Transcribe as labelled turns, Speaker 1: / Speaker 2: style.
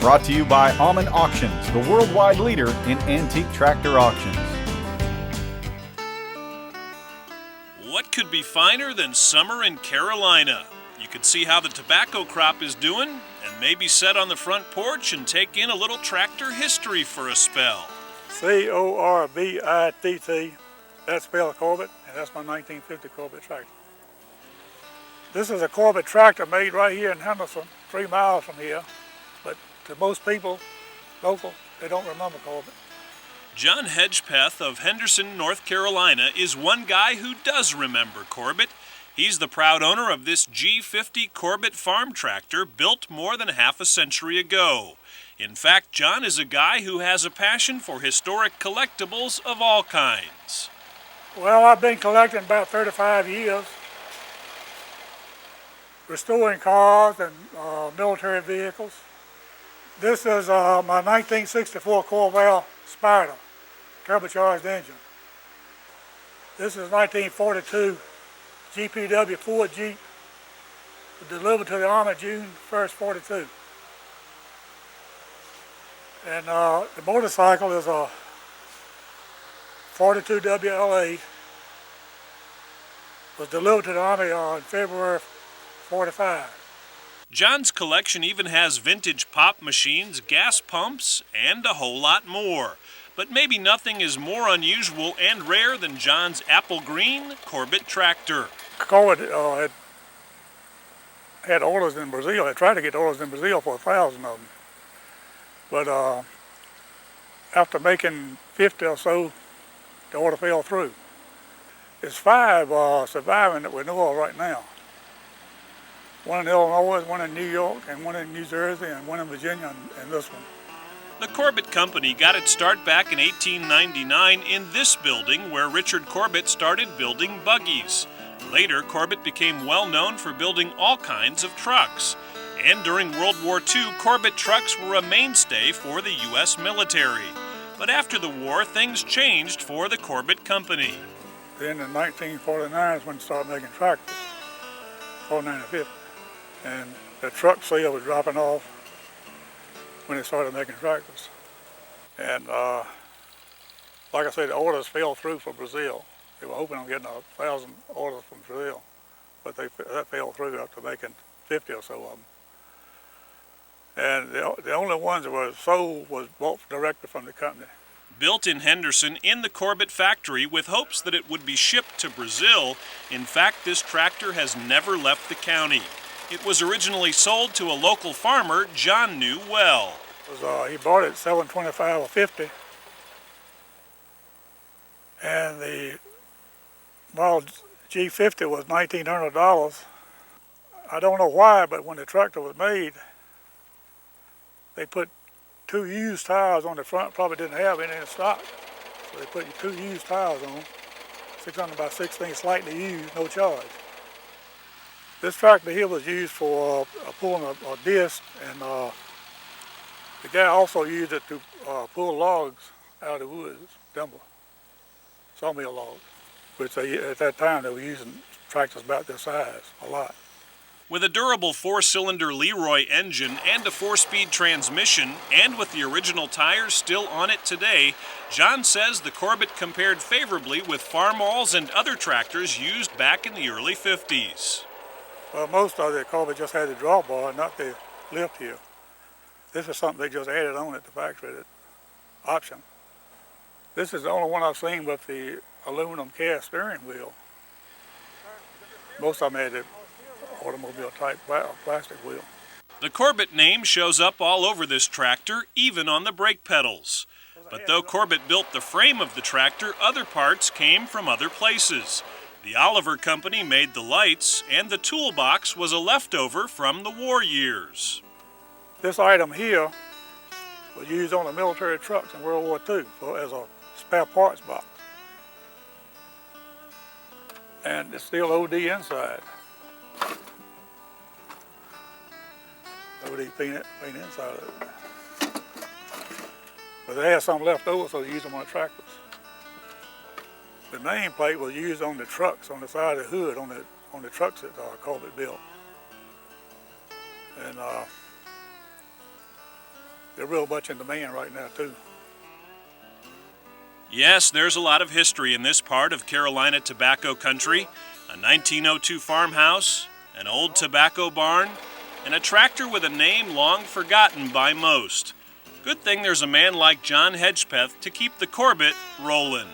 Speaker 1: brought to you by Almond Auctions, the worldwide leader in antique tractor auctions.
Speaker 2: What could be finer than summer in Carolina? You can see how the tobacco crop is doing and maybe sit on the front porch and take in a little tractor history for a spell.
Speaker 3: Corbitt, that's spelled Corbitt, and that's my 1950 Corbitt tractor. This is a Corbitt tractor made right here in Henderson, 3 miles from here, but to most people, local, they don't remember Corbitt.
Speaker 2: John Hedgepeth of Henderson, North Carolina is one guy who does remember Corbitt. He's the proud owner of this G50 Corbitt farm tractor built more than half a century ago. In fact, John is a guy who has a passion for historic collectibles of all kinds.
Speaker 3: Well, I've been collecting about 35 years, restoring cars and military vehicles. This is my 1964 Corvette Spider, turbocharged engine. This is 1942 GPW Ford Jeep, delivered to the Army June 1st, 42. And the motorcycle is a 42 WLA, was delivered to the Army in February 45.
Speaker 2: John's collection even has vintage pop machines, gas pumps, and a whole lot more. But maybe nothing is more unusual and rare than John's apple green Corbitt tractor.
Speaker 3: Corbitt had orders in Brazil. They tried to get orders in Brazil for 1,000 of them. But after making 50 or so, the order fell through. There's 5 surviving that we know of right now. One in Illinois, one in New York, and one in New Jersey, and one in Virginia, and this one.
Speaker 2: The Corbitt Company got its start back in 1899 in this building where Richard Corbitt started building buggies. Later, Corbitt became well known for building all kinds of trucks. And during World War II, Corbitt trucks were a mainstay for the U.S. military. But after the war, things changed for the Corbitt Company.
Speaker 3: Then in 1949 is when they started making tractors, 49 and 50. And the truck sale was dropping off when they started making tractors. And like I said, the orders fell through for Brazil. They were hoping on getting 1,000 orders from Brazil, but that fell through after making 50 or so of them. And the only ones that were sold was bought directly from the company.
Speaker 2: Built in Henderson in the Corbitt factory with hopes that it would be shipped to Brazil, in fact, this tractor has never left the county. It was originally sold to a local farmer John knew well.
Speaker 3: He bought it at $725 or $50, and the model G50 was $1,900. I don't know why, but when the tractor was made, they put 2 used tires on the front, probably didn't have any in stock. So they put 2 used tires on, 600 by 16, slightly used, no charge. This tractor here was used for pulling a disc, and the guy also used it to pull logs out of the woods, timber, sawmill logs, which at that time they were using tractors about this size a lot.
Speaker 2: With a durable 4-cylinder Leroy engine and a 4-speed transmission, and with the original tires still on it today, John says the Corbitt compared favorably with farmalls and other tractors used back in the early 50s.
Speaker 3: Well, most of the Corbitt just had the drawbar, not the lift here. This is something they just added on at the factory, that option. This is the only one I've seen with the aluminum cast steering wheel. Most of them had the automobile type plastic wheel.
Speaker 2: The Corbitt name shows up all over this tractor, even on the brake pedals. But though Corbitt built the frame of the tractor, other parts came from other places. The Oliver Company made the lights, and the toolbox was a leftover from the war years.
Speaker 3: This item here was used on the military trucks in World War II as a spare parts box. And it's still OD inside. OD paint inside of it. But they had some left over, so they used them on the tractors. The nameplate was used on the trucks, on the side of the hood, on the trucks that Corbitt built. And they're real much in demand right now too.
Speaker 2: Yes, there's a lot of history in this part of Carolina tobacco country. A 1902 farmhouse, an old tobacco barn, and a tractor with a name long forgotten by most. Good thing there's a man like John Hedgepeth to keep the Corbitt rolling.